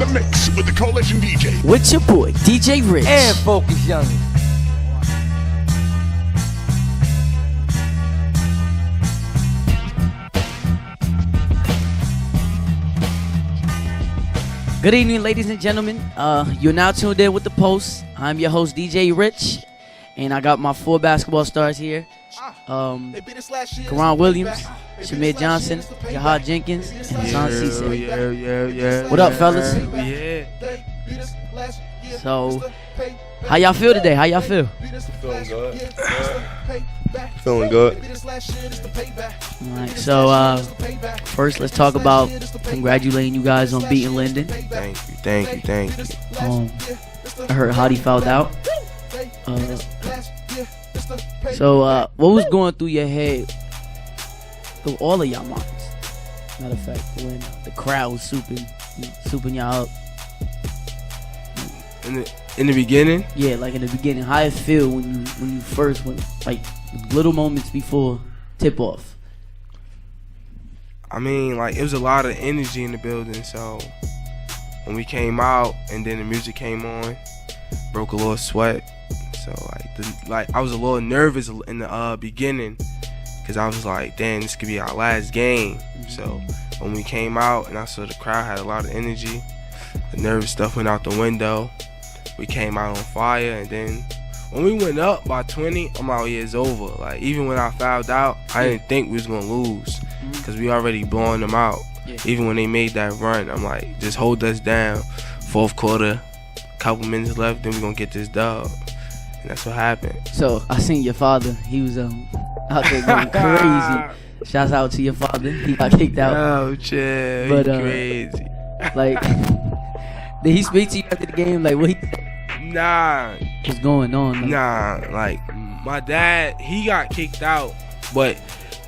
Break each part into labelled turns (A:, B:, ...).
A: the mix with the Coalition DJ.
B: With your boy, DJ Rich.
C: And Focus Young.
B: Good evening, ladies and gentlemen. You're now tuned in with The Post. I'm your host, DJ Rich. And I got my 4 basketball stars here. Karan Williams, Shamir Johnson, Jahad Jenkins, and Hassan Cisse.
C: Yeah.
B: What up, fellas?
C: Yeah.
B: So, how y'all feel today? How y'all feel?
D: Feeling good. Feeling good.
B: Alright, so first let's talk about congratulating you guys on beating Linden.
D: Thank you.
B: I heard Hottie fouled out. So what was going through your head, through all of y'all minds? Matter of fact, when the crowd was souping y'all up.
D: In the beginning?
B: Yeah, like in the beginning, how it feel when you first went, like little moments before tip off.
D: I mean, like, it was a lot of energy in the building, so when we came out and then the music came on, broke a little sweat. So I was a little nervous in the beginning, because I was like, damn, this could be our last game. So when we came out and I saw the crowd had a lot of energy, the nervous stuff went out the window. We came out on fire, and then when we went up by 20, I'm like, yeah, it's over. Like, even when I fouled out, I didn't think we was gonna lose, because we already blowing them out.
B: Yeah.
D: Even when they made that run, I'm like, just hold us down. Fourth quarter, couple minutes left, then we gonna get this dub. And that's what happened.
B: So I seen your father. He was out there going crazy. Shouts out to your father. He got kicked out.
D: Oh, chill.
B: But,
D: crazy.
B: Like, did he speak to you after the game? Like, what
D: Nah.
B: was going on? Like,
D: Nah. Like, my dad, he got kicked out, but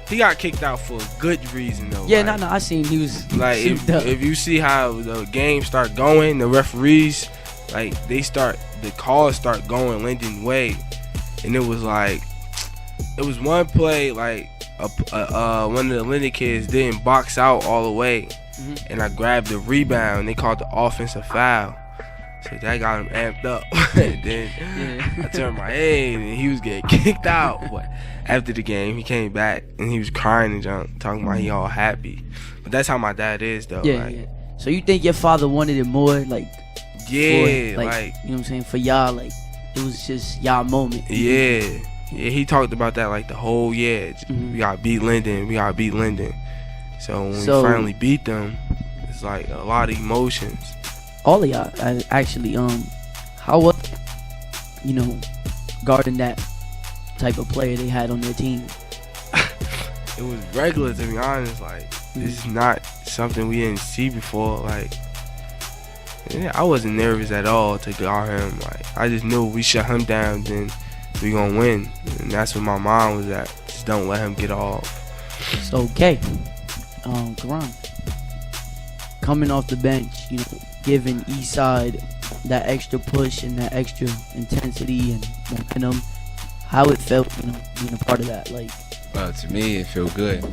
D: he got kicked out for a good reason, though.
B: Yeah,
D: like,
B: no. I seen he was
D: Like,
B: souped up.
D: if you see how the game start going, the referees, like, the calls start going Linden way. And it was like, it was one play, like, one of the Linden kids didn't box out all the way. And I grabbed the rebound, and they called the offensive foul. So that got him amped up. And then I turned my head, and he was getting kicked out. But after the game, he came back, and he was crying and talking about he all happy. But that's how my dad is, though.
B: Yeah,
D: like,
B: yeah. So you think your father wanted it more, like,
D: yeah,
B: for, like, you know what I'm saying, for y'all, like, it was just y'all moment.
D: Yeah, he talked about that like the whole year. We gotta beat Linden. So when we finally beat them, it's like a lot of emotions.
B: All of y'all, actually, how was, guarding that type of player they had on their team?
D: It was regular, to be honest. Like, this is not something we didn't see before. Like, yeah, I wasn't nervous at all to guard him. Like, I just knew we shut him down, then we gonna win. And that's what my mind was at. Just don't let him get off.
B: It's okay. Karan, coming off the bench, giving Eastside that extra push and that extra intensity and momentum, how it felt, being a part of that. Like,
E: well, to me, it felt good.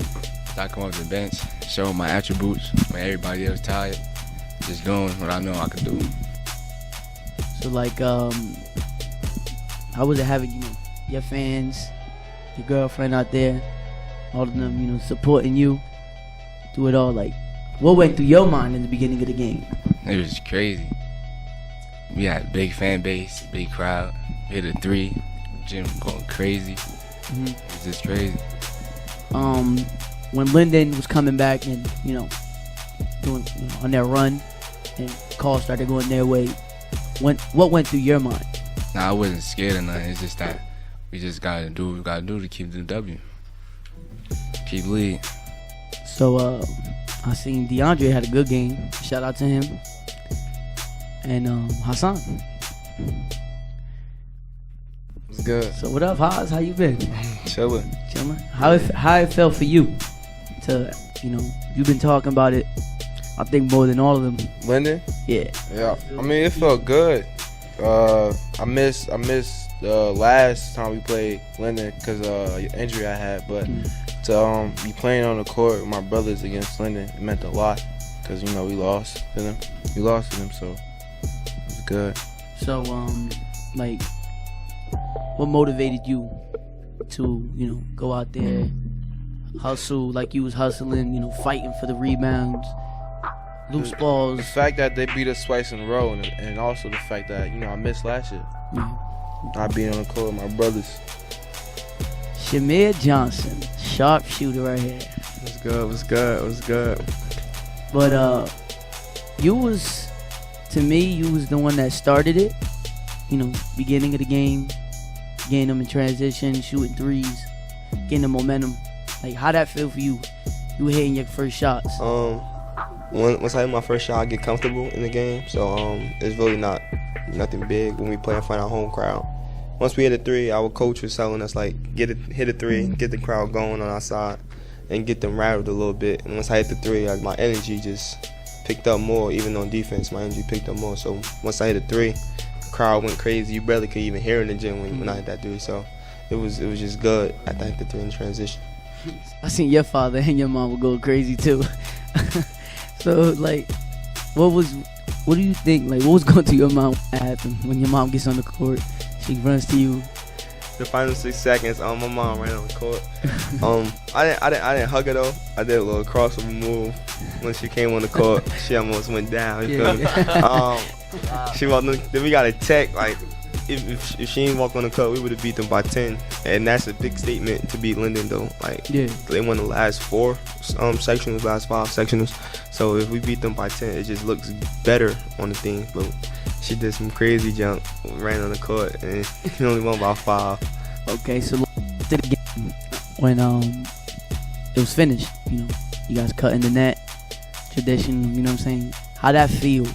E: I come off the bench, showing my attributes when everybody else tired, just doing what I know I can do.
B: So, like, how was it having, your fans, your girlfriend out there, all of them, supporting you through it all? Like, what went through your mind in the beginning of the game?
E: It was crazy. We had a big fan base, big crowd. We hit a 3, gym going crazy. It was just crazy.
B: When Linden was coming back and, doing on their run and calls started going their way, what went through your mind?
E: Nah, I wasn't scared of nothing. It's just that we just gotta do what we gotta do to keep the W. Keep lead.
B: So I seen DeAndre had a good game. Shout out to him. And Hassan.
C: It's good.
B: So what up, Haas? How you been?
C: Chilling.
B: How it felt for you to, you've been talking about it, I think, more than all of them.
C: Linden?
B: Yeah.
C: I mean, it felt good. I missed the last time we played Linden because injury I had, but to be playing on the court with my brothers against Linden, it meant a lot because we lost to them. We lost to them, so it was good.
B: So, like, what motivated you to, go out there, hustle like you was hustling, fighting for the rebounds, loose balls?
C: The fact that they beat us twice in a row, and also the fact that, I missed last year.
B: Yeah.
C: Not being on the court with my brothers.
B: Shamir Johnson, sharpshooter right here.
F: What's good?
B: But you was the one that started it. Beginning of the game, getting them in transition, shooting threes, getting the momentum. Like, how'd that feel for you? You were hitting your first shots.
F: Once I hit my first shot, I get comfortable in the game. So it's really nothing big when we play in front of our home crowd. Once we hit a three, our coach was telling us, like, hit a three, get the crowd going on our side, and get them rattled a little bit. And once I hit the three, my energy just picked up more. Even on defense, my energy picked up more. So once I hit a three, the crowd went crazy. You barely could even hear in the gym when I hit that three. So it was just good after I hit the three in transition.
B: I seen your father and your mom would go crazy too. So, like, what do you think? Like, what was going through your mind when your mom gets on the court? She runs to you.
F: The final 6 seconds, my mom ran on the court. I didn't hug her though. I did a little crossover move when she came on the court. She almost went down. You feel me? She walked. Then we got a tech. Like, if she didn't walk on the court, we would have beat them by 10. And that's a big statement to beat Linden though. Like, they won the last 4 sectionals, last 5 sectionals. So if we beat them by 10, it just looks better on the team. But she did some crazy jump, ran on the court, and she only won by 5.
B: Okay, so to the game, when it was finished, you guys cut in the net, tradition, you know what I'm saying? How that feel,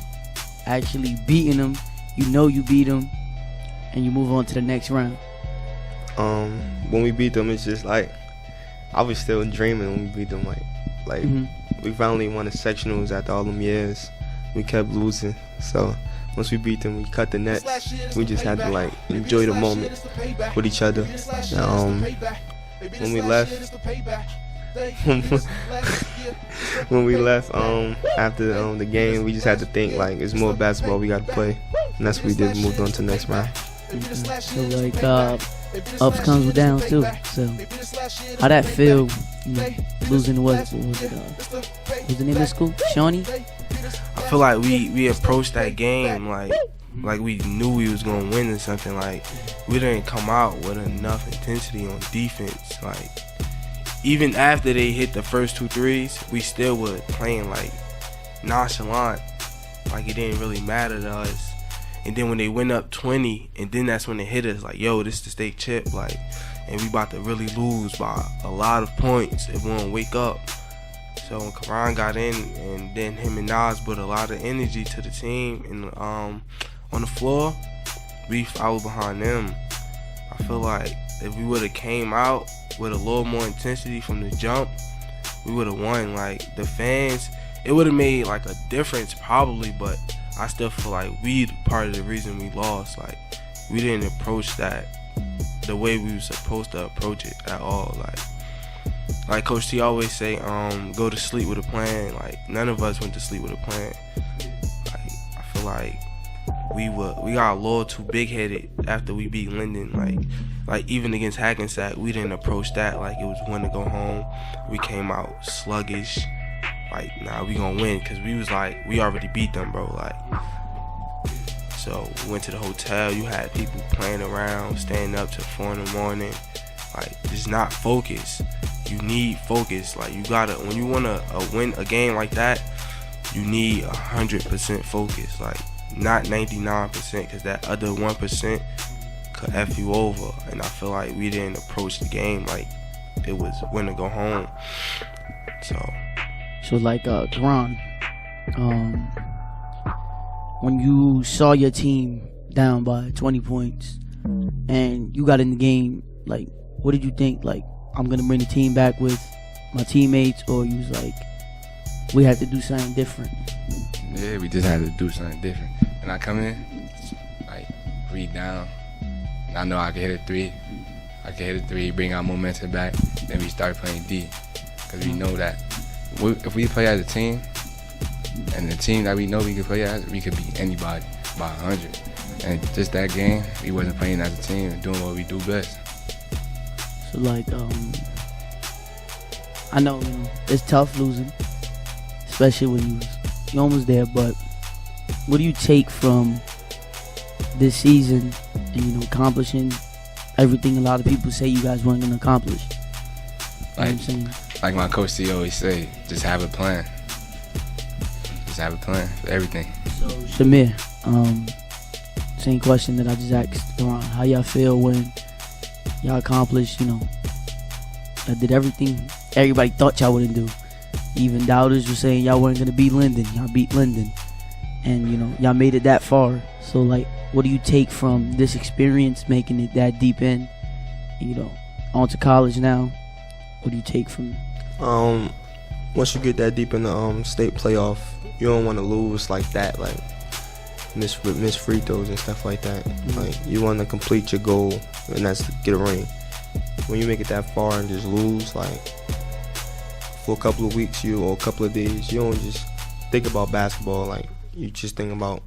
B: actually beating them, you beat them, and you move on to the next round?
F: When we beat them, it's just like, I was still dreaming when we beat them. Like we finally won the sectionals after all them years. We kept losing, so once we beat them, we cut the nets. We just had to, like, enjoy the moment with each other. When we left, after the game, we just had to think, like, it's more basketball we got to play, and that's what we did. Moved on to the next round.
B: So, like, ups comes with downs too. So how that feel? Losing what's the name of the school? Shawnee.
D: I feel like we approached that game like we knew we was gonna win or something. Like, we didn't come out with enough intensity on defense. Like, even after they hit the first 2 threes, we still were playing like nonchalant, like it didn't really matter to us. And then when they went up 20, and then that's when they hit us like, yo, this is the state chip, like, and we about to really lose by a lot of points if we don't wake up. So when Karan got in, and then him and Nas put a lot of energy to the team, and on the floor, we followed behind them. I feel like if we would have came out with a little more intensity from the jump, we would have won. Like, the fans, it would have made like a difference probably, but I still feel like we part of the reason we lost. Like, we didn't approach that the way we were supposed to approach it at all. Like Coach T always say, go to sleep with a plan. Like, none of us went to sleep with a plan. Like, I feel like we got a little too big-headed after we beat Linden. Like even against Hackensack, we didn't approach that like it was win to go home. We came out sluggish. Like, nah, we gonna win, because we was like, we already beat them, bro. Like, so we went to the hotel. You had people playing around, staying up till 4 in the morning. Like, just not focused. You need focus. Like, you gotta, when you wanna win a game like that, you need 100% focus. Like, not 99%, because that other 1% could F you over. And I feel like we didn't approach the game like it was win to go home.
B: So like, Karan, when you saw your team down by 20 points and you got in the game, like, what did you think? Like, I'm gonna bring the team back with my teammates, or you was like, we had to do something different?
E: Yeah, we just had to do something different. And I come in, like, read down, and I know I can hit a 3. I can hit a 3, bring our momentum back, then we start playing D, because we know that if we play as a team, And the team that we know we could play as, we could beat anybody by 100. And just that game, we wasn't playing as a team and doing what we do best.
B: So like, I know, it's tough losing, especially when you almost there. But what do you take from this season and accomplishing everything a lot of people say you guys weren't gonna accomplish? You know what I'm saying?
E: Like my coach C always say, just have a plan. Just have a plan for everything.
B: So Shamir, same question that I just asked Duran. How y'all feel when y'all accomplished, did everything everybody thought y'all wouldn't do? Even doubters were saying y'all weren't gonna beat Linden. Y'all beat Linden, and y'all made it that far. So like, what do you take from this experience, making it that deep in, on to college now? What do you take from it?
F: Once you get that deep in the state playoff, you don't want to lose like that, like miss free throws and stuff like that. Like, you want to complete your goal, and that's to get a ring. When you make it that far and just lose, like, for a couple of weeks or a couple of days, you don't just think about basketball. Like, you just think about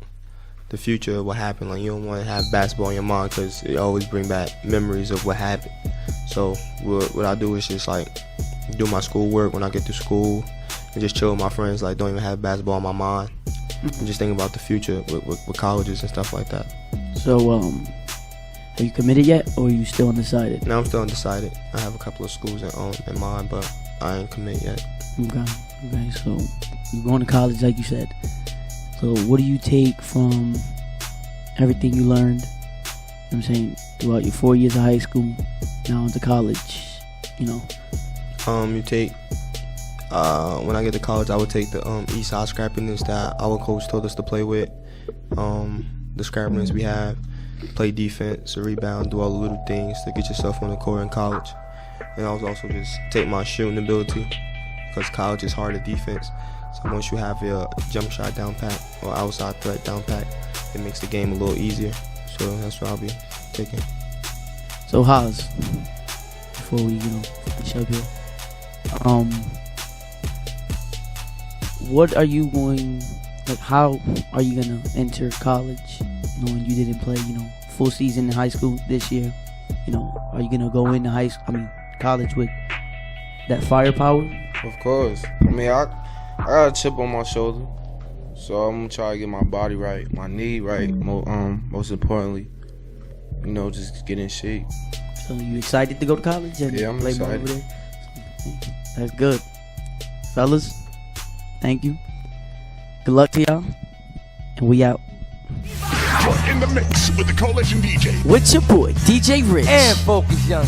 F: the future of what happened. Like, you don't want to have basketball in your mind because it always bring back memories of what happened. So what I do is just like do my schoolwork when I get to school and just chill with my friends. Like, don't even have basketball in my mind. And just think about the future with colleges and stuff like that.
B: So have you committed yet, or are you still undecided?
F: Now I'm still undecided. I have a couple of schools in mind, but I ain't committed yet.
B: Okay. So you're going to college, like you said. So what do you take from everything you learned? I'm saying throughout your 4 years of high school, now into college.
F: You take when I get to college, I would take the east side scrappiness that our coach told us to play with. The scrappiness we have, play defense, rebound, do all the little things to get yourself on the court in college. And I was also just take my shooting ability, because college is hard at defense. So once you have your jump shot down pat or outside threat down pat, it makes the game a little easier. So that's what I'll be taking.
B: So Haas, before we finish up here, what are you going, like, how are you gonna enter college knowing you didn't play full season in high school this year? Are you gonna go into college with that firepower?
C: Of course. I mean, I got a chip on my shoulder, so I'm gonna try to get my body right, my knee right. Most importantly, just get in shape.
B: So you excited to go to college and
C: I'm
B: play ball
C: excited.
B: over there? That's good, fellas. Thank you. Good luck to y'all, and we out.
A: You're in the mix with the Coalition DJ.
B: With your boy DJ Rich
G: and Focus Young.